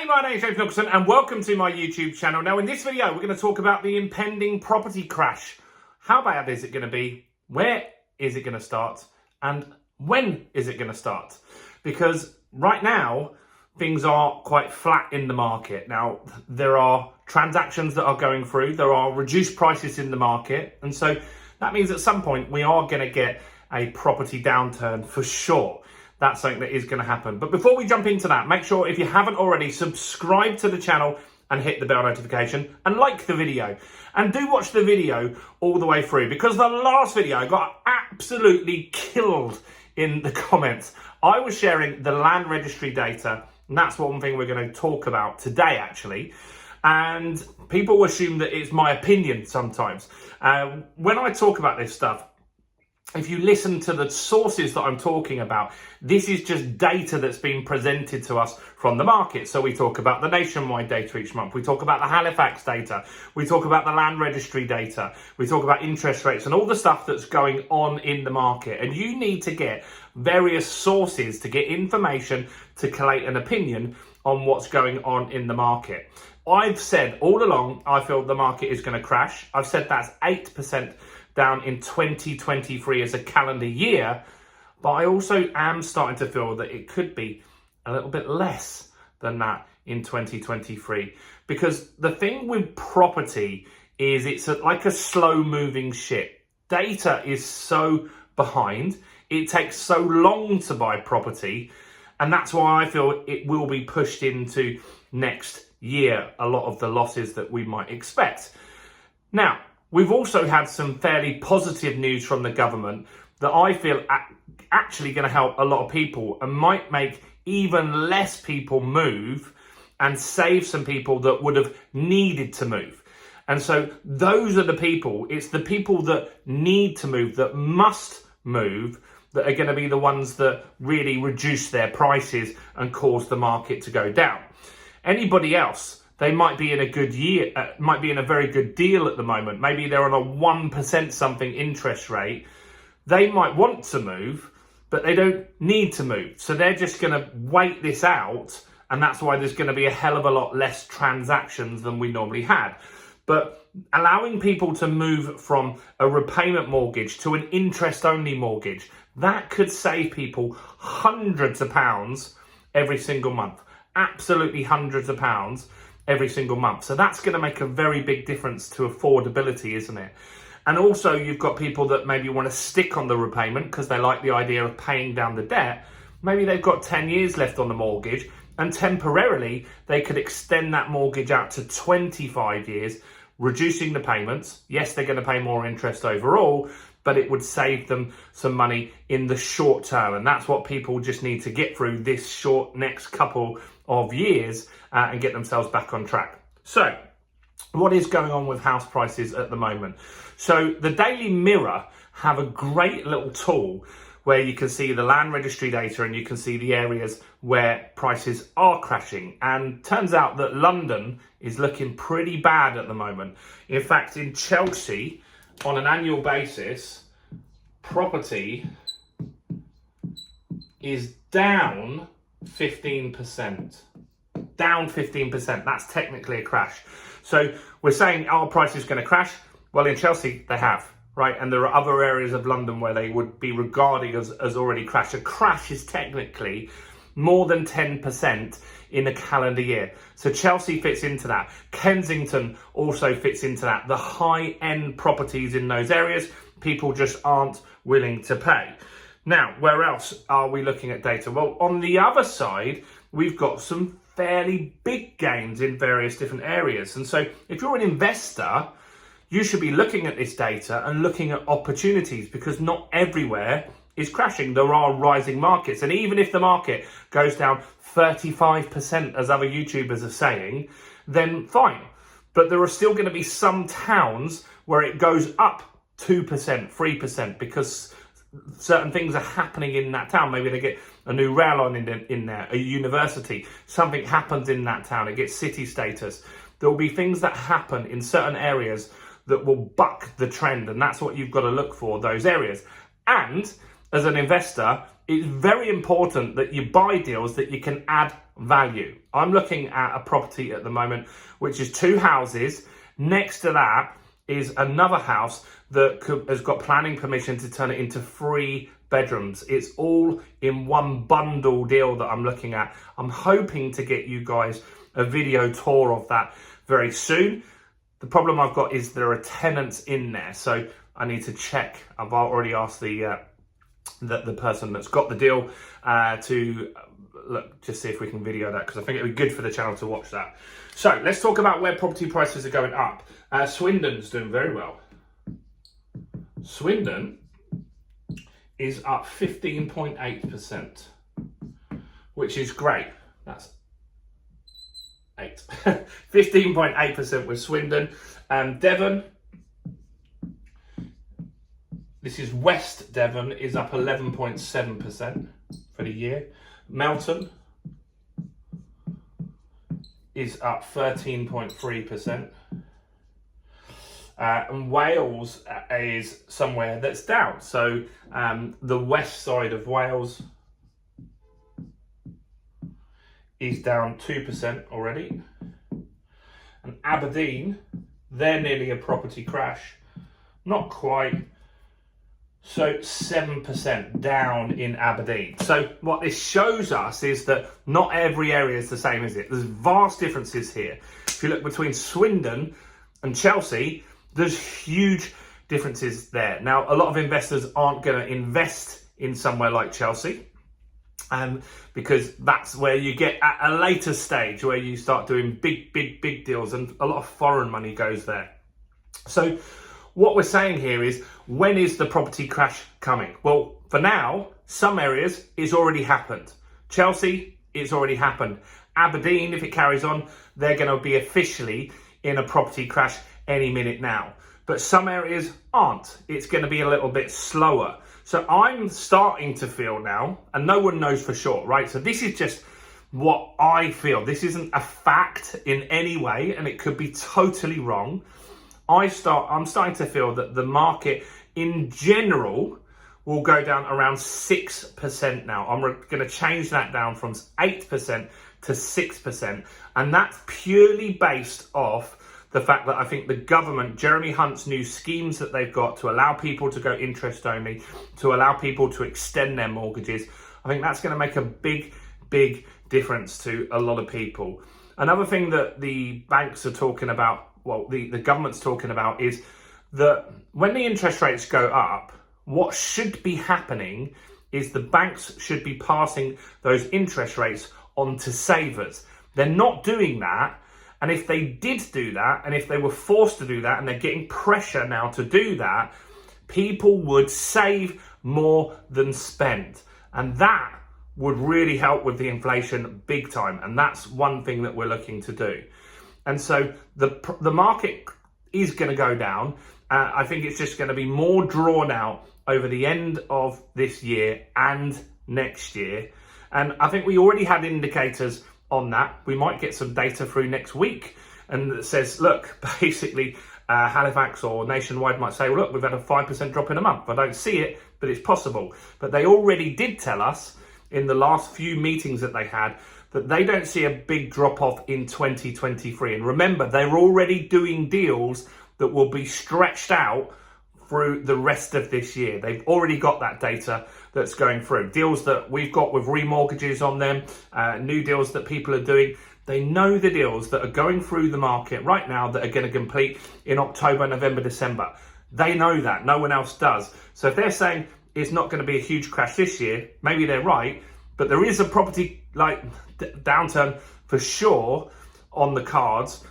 Hey, my name's James Nicholson and welcome to my YouTube channel. Now in this video, we're going to talk about the impending property crash. How bad is it going to be? Where is it going to start? And when is it going to start? Because right now, things are quite flat in the market. Now, there are transactions that are going through. There are reduced prices in the market. And so that means at some point we are going to get a property downturn for sure. That's something that is going to happen. But before we jump into that, make sure if you haven't already, subscribe to the channel and hit the bell notification and like the video. And do watch the video all the way through, because the last video got absolutely killed in the comments. I was sharing the land registry data, and that's one thing we're going to talk about today actually. And people assume that it's my opinion sometimes. When I talk about this stuff, if you listen to the sources that I'm talking about, this is just data that's been presented to us from the market. So we talk about the nationwide data each month. We talk about the Halifax data. We talk about the land registry data. We talk about interest rates and all the stuff that's going on in the market. And you need to get various sources to get information to collate an opinion on what's going on in the market. I've said all along, I feel the market is going to crash. I've said that's 8% down in 2023 as a calendar year, but I also am starting to feel that it could be a little bit less than that in 2023. Because the thing with property is it's like a slow moving ship. Data is so behind, it takes so long to buy property, and that's why I feel it will be pushed into next year, a lot of the losses that we might expect. Now, we've also had some fairly positive news from the government that I feel actually going to help a lot of people and might make even less people move and save some people that would have needed to move. And so those are the people, it's the people that need to move, that must move, that are going to be the ones that really reduce their prices and cause the market to go down. Anybody else, they might be in a good year, might be in a very good deal at the moment. Maybe they're on a 1% something interest rate. They might want to move, but they don't need to move. So they're just going to wait this out. And that's why there's going to be a hell of a lot less transactions than we normally had. But allowing people to move from a repayment mortgage to an interest-only mortgage, that could save people hundreds of pounds every single month. Absolutely hundreds of pounds every single month. So that's going to make a very big difference to affordability, isn't it? And also you've got people that maybe want to stick on the repayment because they like the idea of paying down the debt. Maybe they've got 10 years left on the mortgage and temporarily they could extend that mortgage out to 25 years, reducing the payments. Yes, they're going to pay more interest overall, but it would save them some money in the short term. And that's what people just need to get through this short next couple of years and get themselves back on track. So what is going on with house prices at the moment? So the Daily Mirror have a great little tool where you can see the land registry data and you can see the areas where prices are crashing. And turns out that London is looking pretty bad at the moment. In fact, in Chelsea, on an annual basis, property is down 15%. Down 15%. That's technically a crash. So we're saying our price is going to crash. Well, in Chelsea, they have, right? And there are other areas of London where they would be regarded as already crashed. A crash is technically more than 10% in a calendar year. So Chelsea fits into that. Kensington also fits into that. The high-end properties in those areas, people just aren't willing to pay. Now, where else are we looking at data? Well, on the other side, we've got some fairly big gains in various different areas. And so if you're an investor, you should be looking at this data and looking at opportunities, because not everywhere is crashing. There are rising markets. And even if the market goes down 35%, as other YouTubers are saying, then fine. But there are still going to be some towns where it goes up 2%, 3%, because certain things are happening in that town. Maybe they get a new rail line in there, a university, something happens in that town, it gets city status. There will be things that happen in certain areas that will buck the trend, and that's what you've got to look for, those areas. And as an investor, it's very important that you buy deals that you can add value. I'm looking at a property at the moment, which is 2 houses. Next to that is another house that has got planning permission to turn it into 3 bedrooms. It's all in one bundle deal that I'm looking at. I'm hoping to get you guys a video tour of that very soon. The problem I've got is there are tenants in there, so I need to check. I've already asked the person that's got the deal to look, just see if we can video that, because I think it would be good for the channel to watch that. So let's talk about where property prices are going up. Swindon's doing very well. Swindon is up 15.8%, which is great. That's 8. 15.8% with Swindon. Devon, this is West Devon, is up 11.7% for the year. Melton is up 13.3%. And Wales is somewhere that's down. So the west side of Wales is down 2% already. And Aberdeen, they're nearly a property crash. Not quite. So 7% down in Aberdeen. So what this shows us is that not every area is the same, is it? There's vast differences here. If you look between Swindon and Chelsea, there's huge differences there. Now, a lot of investors aren't going to invest in somewhere like Chelsea, because that's where you get at a later stage where you start doing big deals, and a lot of foreign money goes there. So what we're saying here is, when is the property crash coming? Well, for now, some areas it's already happened. Chelsea, it's already happened. Aberdeen, if it carries on, they're going to be officially in a property crash any minute now. But some areas aren't. It's going to be a little bit slower. So I'm starting to feel now, and no one knows for sure, right? So this is just what I feel. This isn't a fact in any way, and it could be totally wrong. I'm starting to feel that the market in general will go down around 6% now. I'm going to change that down from 8% to 6%. And that's purely based off the fact that I think the government, Jeremy Hunt's new schemes that they've got to allow people to go interest only, to allow people to extend their mortgages, I think that's going to make a big difference to a lot of people. Another thing that the banks are talking about, well, the government's talking about, is that when the interest rates go up, what should be happening is the banks should be passing those interest rates on to savers. They're not doing that. And if they did do that, and if they were forced to do that, and they're getting pressure now to do that, people would save more than spend. And that would really help with the inflation big time. And that's one thing that we're looking to do. And so the market is going to go down. I think it's just going to be more drawn out over the end of this year and next year. And I think we already had indicators on that. We might get some data through next week, and it says, look, basically Halifax or Nationwide might say, well, look, we've had a 5% drop in a month. I don't see it, but it's possible. But they already did tell us in the last few meetings that they had that they don't see a big drop off in 2023. And remember, they're already doing deals that will be stretched out through the rest of this year. They've already got that data that's going through. Deals that we've got with remortgages on them, new deals that people are doing. They know the deals that are going through the market right now that are going to complete in October, November, December. They know that. No one else does. So if they're saying it's not going to be a huge crash this year, maybe they're right, but there is a property downturn for sure on the cards.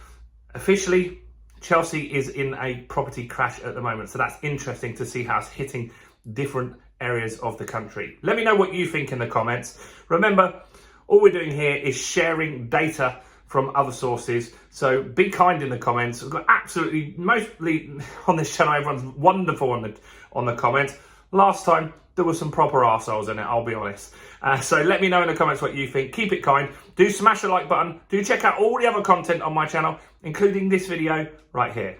Officially, Chelsea is in a property crash at the moment. So that's interesting to see how it's hitting different areas of the country. Let me know what you think in the comments. Remember, all we're doing here is sharing data from other sources. So be kind in the comments. We've got absolutely, mostly on this channel, everyone's wonderful on the comments. Last time, there were some proper arseholes in it, I'll be honest. So let me know in the comments what you think. Keep it kind. Do smash the like button. Do check out all the other content on my channel, including this video right here.